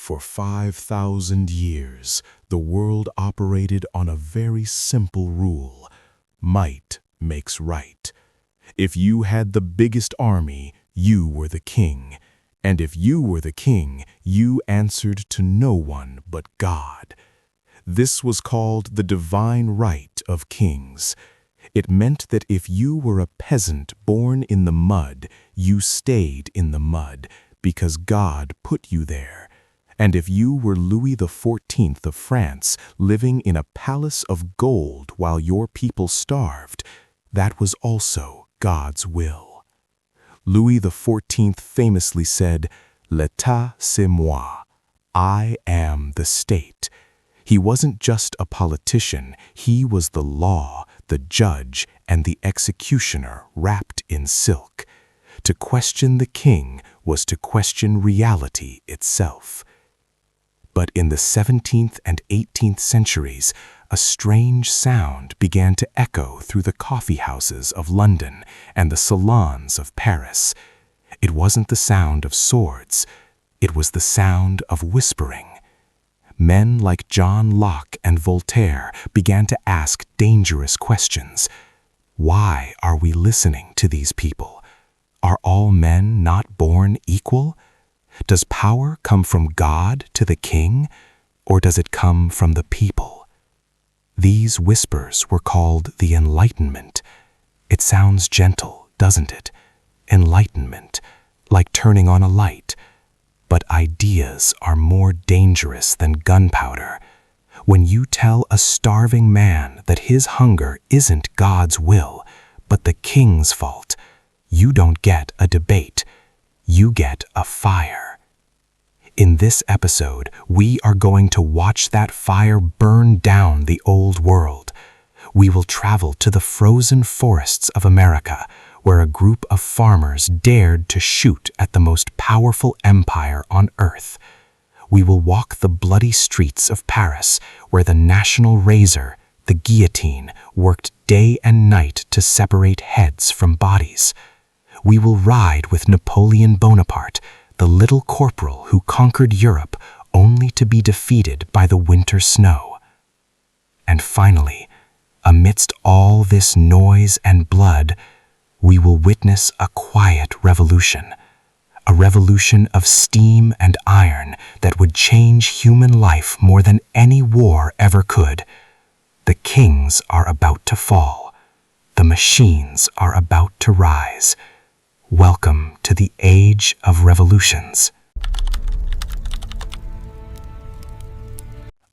For 5,000 years, the world operated on a very simple rule: might makes right. If you had the biggest army, you were the king. And if you were the king, you answered to no one but God. This was called the divine right of kings. It meant that if you were a peasant born in the mud, you stayed in the mud because God put you there. And if you were Louis XIV of France, living in a palace of gold while your people starved, that was also God's will. Louis XIV famously said, "L'État, c'est moi. I am the state." He wasn't just a politician, he was the law, the judge, and the executioner wrapped in silk. To question the king was to question reality itself. But in the 17th and 18th centuries, a strange sound began to echo through the coffee houses of London and the salons of Paris. It wasn't the sound of swords, it was the sound of whispering. Men like John Locke and Voltaire began to ask dangerous questions. Why are we listening to these people? Are all men not born equal? Does power come from God to the king, or does it come from the people? These whispers were called the Enlightenment. It sounds gentle, doesn't it? Enlightenment, like turning on a light. But ideas are more dangerous than gunpowder. When you tell a starving man that his hunger isn't God's will, but the king's fault, you don't get a debate, you get a fire. In this episode, we are going to watch that fire burn down the old world. We will travel to the frozen forests of America, where a group of farmers dared to shoot at the most powerful empire on earth. We will walk the bloody streets of Paris, where the national razor, the guillotine, worked day and night to separate heads from bodies. We will ride with Napoleon Bonaparte, the little corporal who conquered Europe only to be defeated by the winter snow. And finally, amidst all this noise and blood, we will witness a quiet revolution, a revolution of steam and iron that would change human life more than any war ever could. The kings are about to fall. The machines are about to rise. Welcome to the age of revolutions.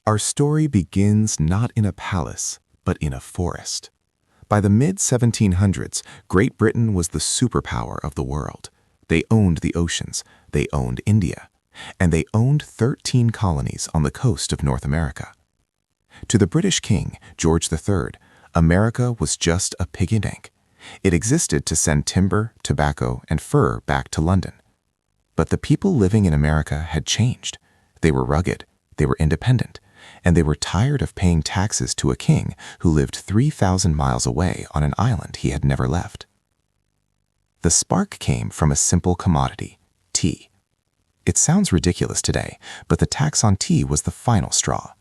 Our story begins not in a palace, but in a forest. By the mid-1700s, Great Britain was the superpower of the world. They owned the oceans, they owned India, and they owned 13 colonies on the coast of North America. To the British king, George III, America was just a piggy bank. It existed to send timber, tobacco, and fur back to London. But the people living in America had changed. They were rugged, they were independent, and they were tired of paying taxes to a king who lived 3,000 miles away on an island he had never left. The spark came from a simple commodity, tea. It sounds ridiculous today, but the tax on tea was the final straw.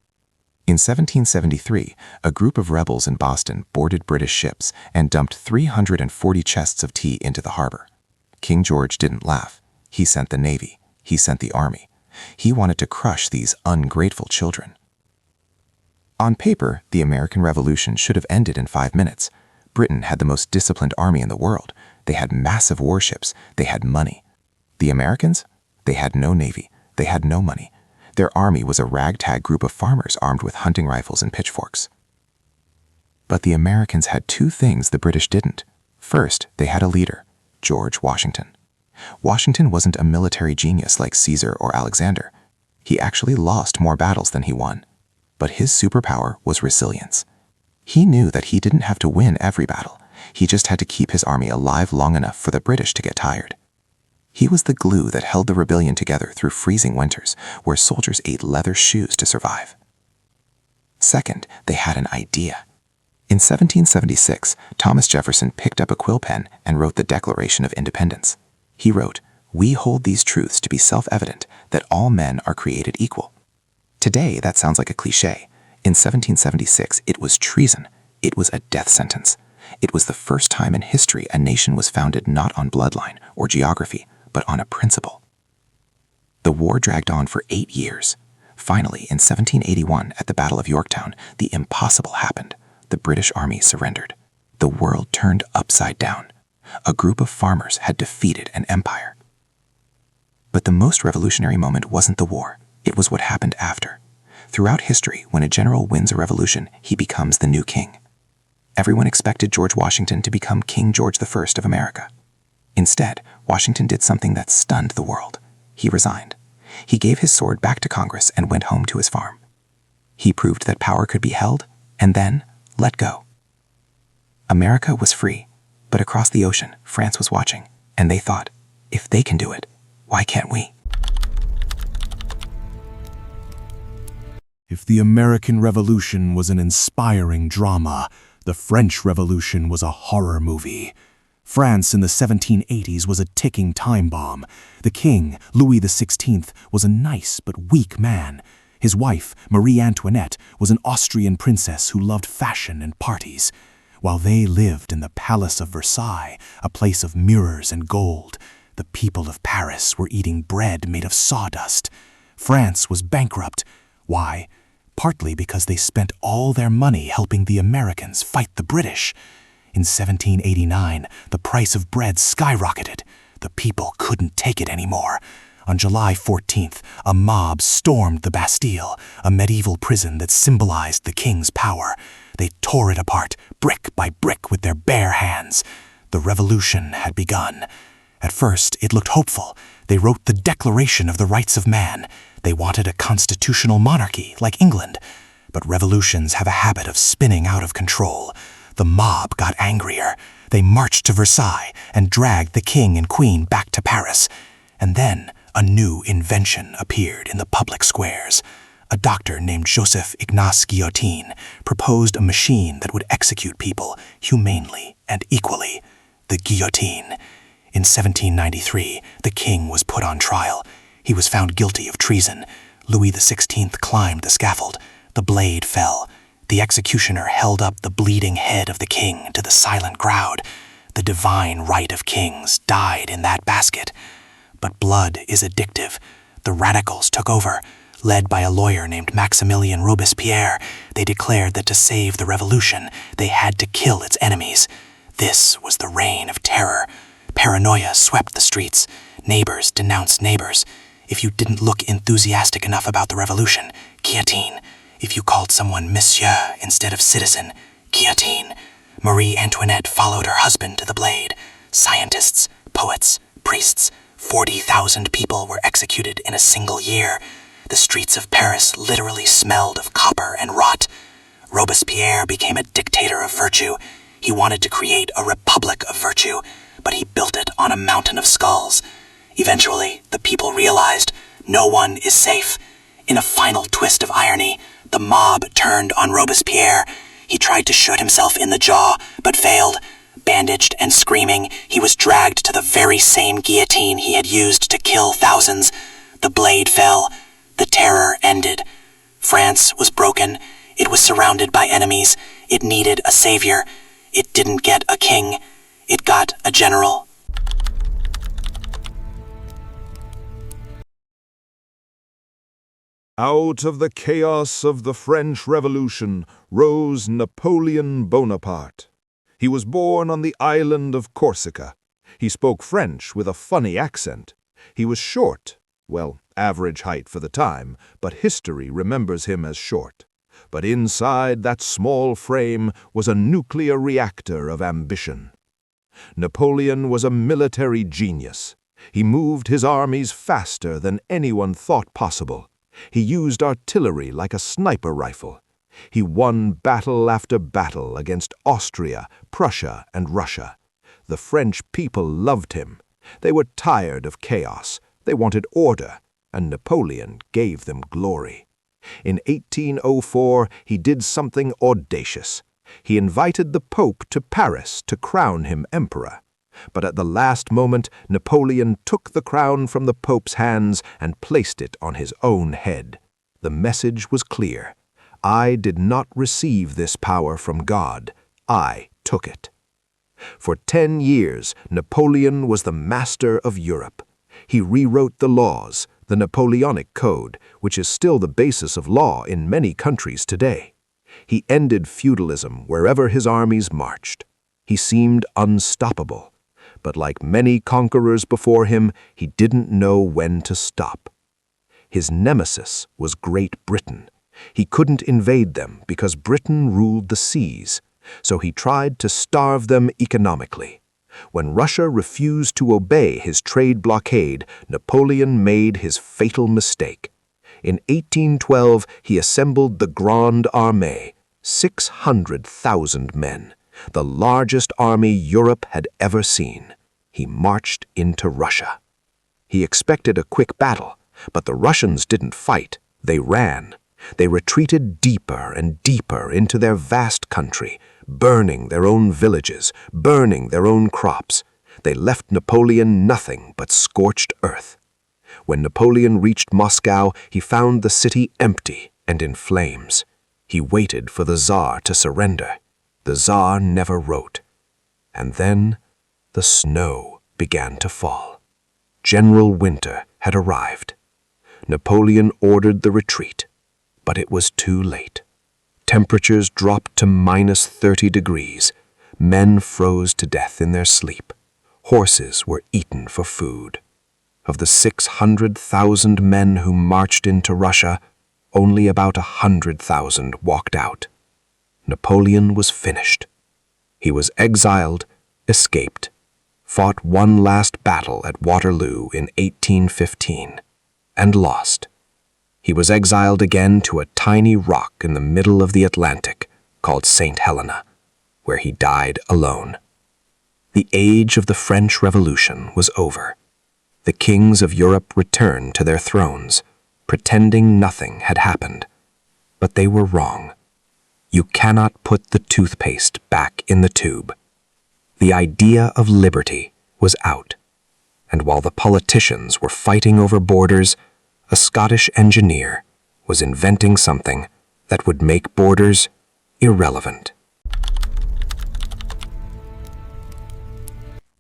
In 1773, a group of rebels in Boston boarded British ships and dumped 340 chests of tea into the harbor. King George didn't laugh. He sent the Navy. He sent the Army. He wanted to crush these ungrateful children. On paper, the American Revolution should have ended in 5 minutes. Britain had the most disciplined army in the world. They had massive warships. They had money. The Americans? They had no navy. They had no money. Their army was a ragtag group of farmers armed with hunting rifles and pitchforks. But the Americans had two things the British didn't. First, they had a leader, George Washington. Washington wasn't a military genius like Caesar or Alexander. He actually lost more battles than he won. But his superpower was resilience. He knew that he didn't have to win every battle. He just had to keep his army alive long enough for the British to get tired. He was the glue that held the rebellion together through freezing winters, where soldiers ate leather shoes to survive. Second, they had an idea. In 1776, Thomas Jefferson picked up a quill pen and wrote the Declaration of Independence. He wrote, We hold these truths to be self-evident that all men are created equal. Today, that sounds like a cliché. In 1776, it was treason. It was a death sentence. It was the first time in history a nation was founded not on bloodline or geography, but on a principle. The war dragged on for 8 years. Finally, in 1781, at the Battle of Yorktown, the impossible happened. The British Army surrendered. The world turned upside down. A group of farmers had defeated an empire. But the most revolutionary moment wasn't the war. It was what happened after. Throughout history, when a general wins a revolution, he becomes the new king. Everyone expected George Washington to become King George I of America. Instead, Washington did something that stunned the world. He resigned. He gave his sword back to Congress and went home to his farm. He proved that power could be held and then let go. America was free, but across the ocean, France was watching, and they thought, if they can do it, why can't we? If the American Revolution was an inspiring drama, the French Revolution was a horror movie. France in the 1780s was a ticking time bomb. The king, Louis XVI, was a nice but weak man. His wife, Marie Antoinette, was an Austrian princess who loved fashion and parties. While they lived in the Palace of Versailles, a place of mirrors and gold, the people of Paris were eating bread made of sawdust. France was bankrupt. Why? Partly because they spent all their money helping the Americans fight the British. In 1789, the price of bread skyrocketed. The people couldn't take it anymore. On July 14th, a mob stormed the Bastille, a medieval prison that symbolized the king's power. They tore it apart, brick by brick, with their bare hands. The revolution had begun. At first, it looked hopeful. They wrote the Declaration of the Rights of Man. They wanted a constitutional monarchy, like England. But revolutions have a habit of spinning out of control. The mob got angrier. They marched to Versailles and dragged the king and queen back to Paris. And then a new invention appeared in the public squares. A doctor named Joseph Ignace Guillotine proposed a machine that would execute people humanely and equally, the guillotine. In 1793, the king was put on trial. He was found guilty of treason. Louis XVI climbed the scaffold. The blade fell. The executioner held up the bleeding head of the king to the silent crowd. The divine right of kings died in that basket. But blood is addictive. The radicals took over. Led by a lawyer named Maximilien Robespierre, they declared that to save the revolution, they had to kill its enemies. This was the reign of terror. Paranoia swept the streets. Neighbors denounced neighbors. If you didn't look enthusiastic enough about the revolution, guillotine. If you called someone monsieur instead of citizen, guillotine. Marie Antoinette followed her husband to the blade. Scientists, poets, priests, 40,000 people were executed in a single year. The streets of Paris literally smelled of copper and rot. Robespierre became a dictator of virtue. He wanted to create a republic of virtue, but he built it on a mountain of skulls. Eventually, the people realized no one is safe. In a final twist of irony, the mob turned on Robespierre. He tried to shoot himself in the jaw, but failed. Bandaged and screaming, he was dragged to the very same guillotine he had used to kill thousands. The blade fell. The terror ended. France was broken. It was surrounded by enemies. It needed a savior. It didn't get a king. It got a general. Out of the chaos of the French Revolution rose Napoleon Bonaparte. He was born on the island of Corsica. He spoke French with a funny accent. He was short, well, average height for the time, but history remembers him as short. But inside that small frame was a nuclear reactor of ambition. Napoleon was a military genius. He moved his armies faster than anyone thought possible. He used artillery like a sniper rifle. He won battle after battle against Austria, Prussia, and Russia. The French people loved him. They were tired of chaos. They wanted order, and Napoleon gave them glory. In 1804, he did something audacious. He invited the Pope to Paris to crown him emperor. But at the last moment, Napoleon took the crown from the Pope's hands and placed it on his own head. The message was clear. I did not receive this power from God. I took it. For 10 years, Napoleon was the master of Europe. He rewrote the laws, the Napoleonic Code, which is still the basis of law in many countries today. He ended feudalism wherever his armies marched. He seemed unstoppable, but like many conquerors before him, he didn't know when to stop. His nemesis was Great Britain. He couldn't invade them because Britain ruled the seas, so he tried to starve them economically. When Russia refused to obey his trade blockade, Napoleon made his fatal mistake. In 1812, he assembled the Grande Armée, 600,000 men, the largest army Europe had ever seen. He marched into Russia. He expected a quick battle, but the Russians didn't fight, they ran. They retreated deeper and deeper into their vast country, burning their own villages, burning their own crops. They left Napoleon nothing but scorched earth. When Napoleon reached Moscow, he found the city empty and in flames. He waited for the Tsar to surrender. The Tsar never wrote. And then the snow began to fall. General Winter had arrived. Napoleon ordered the retreat, but it was too late. Temperatures dropped to -30 degrees. Men froze to death in their sleep. Horses were eaten for food. Of the 600,000 men who marched into Russia, only about 100,000 walked out. Napoleon was finished. He was exiled, escaped, fought one last battle at Waterloo in 1815, and lost. He was exiled again to a tiny rock in the middle of the Atlantic called St. Helena, where he died alone. The age of the French Revolution was over. The kings of Europe returned to their thrones, pretending nothing had happened. But they were wrong. You cannot put the toothpaste back in the tube. The idea of liberty was out. And while the politicians were fighting over borders, a Scottish engineer was inventing something that would make borders irrelevant.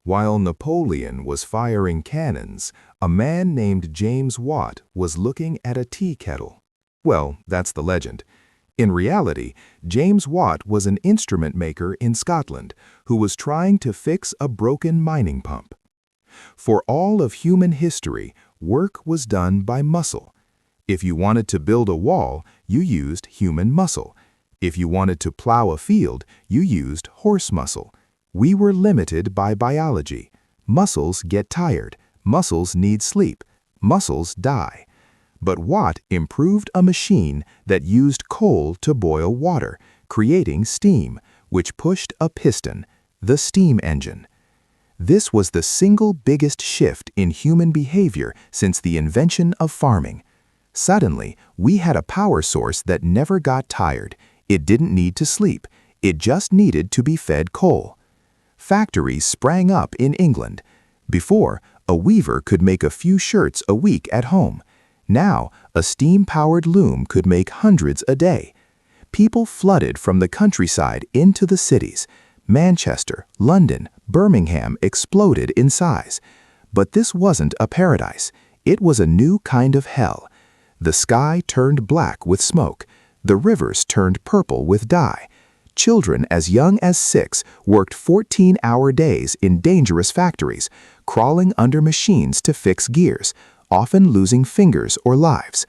While Napoleon was firing cannons, a man named James Watt was looking at a tea kettle. Well, that's the legend. In reality, James Watt was an instrument maker in Scotland who was trying to fix a broken mining pump. For all of human history, work was done by muscle. If you wanted to build a wall, you used human muscle. If you wanted to plow a field, you used horse muscle. We were limited by biology. Muscles get tired. Muscles need sleep. Muscles die. But Watt improved a machine that used coal to boil water, creating steam, which pushed a piston, the steam engine. This was the single biggest shift in human behavior since the invention of farming. Suddenly, we had a power source that never got tired. It didn't need to sleep. It just needed to be fed coal. Factories sprang up in England. Before, a weaver could make a few shirts a week at home. Now, a steam-powered loom could make hundreds a day. People flooded from the countryside into the cities. Manchester, London, Birmingham exploded in size. But this wasn't a paradise. It was a new kind of hell. The sky turned black with smoke. The rivers turned purple with dye. Children as young as 6 worked 14-hour days in dangerous factories, crawling under machines to fix gears, often losing fingers or lives.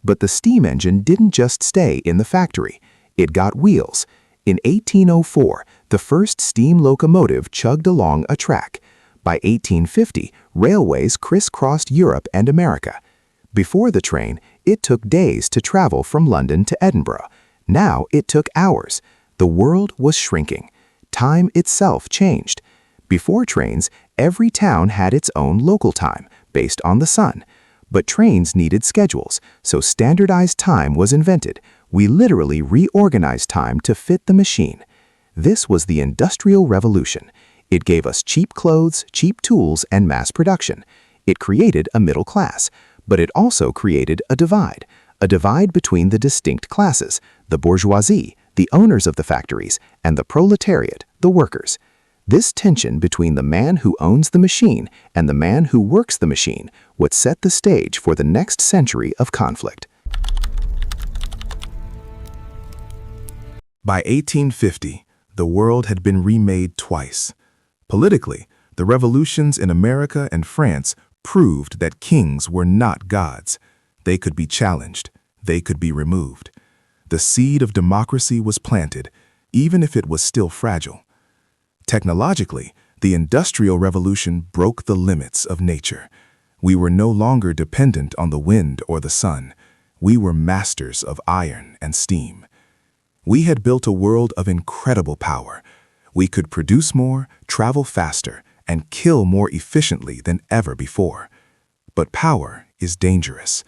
But the steam engine didn't just stay in the factory. It got wheels. In 1804, the first steam locomotive chugged along a track. By 1850, railways crisscrossed Europe and America. Before the train, it took days to travel from London to Edinburgh. Now it took hours. The world was shrinking. Time itself changed. Before trains, every town had its own local time, based on the sun. But trains needed schedules, so standardized time was invented. We literally reorganized time to fit the machine. This was the Industrial Revolution. It gave us cheap clothes, cheap tools, and mass production. It created a middle class, but it also created a divide between the distinct classes, the bourgeoisie, the owners of the factories, and the proletariat, the workers. This tension between the man who owns the machine and the man who works the machine would set the stage for the next century of conflict. By 1850, the world had been remade twice. Politically, the revolutions in America and France proved that kings were not gods. They could be challenged. They could be removed. The seed of democracy was planted, even if it was still fragile. Technologically, the Industrial Revolution broke the limits of nature. We were no longer dependent on the wind or the sun. We were masters of iron and steam. We had built a world of incredible power. We could produce more, travel faster, and kill more efficiently than ever before. But power is dangerous.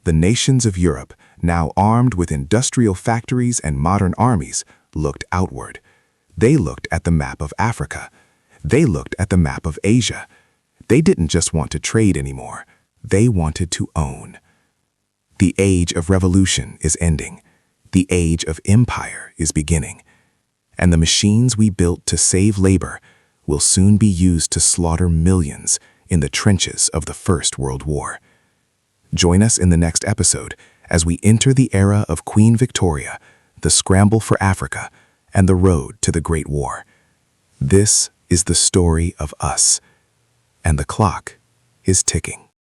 The nations of Europe, now armed with industrial factories and modern armies, looked outward. They looked at the map of Africa. They looked at the map of Asia. They didn't just want to trade anymore. They wanted to own. The age of revolution is ending. The age of empire is beginning. And the machines we built to save labor will soon be used to slaughter millions in the trenches of the First World War. Join us in the next episode as we enter the era of Queen Victoria, the scramble for Africa, and the road to the Great War. This is the story of us, and the clock is ticking.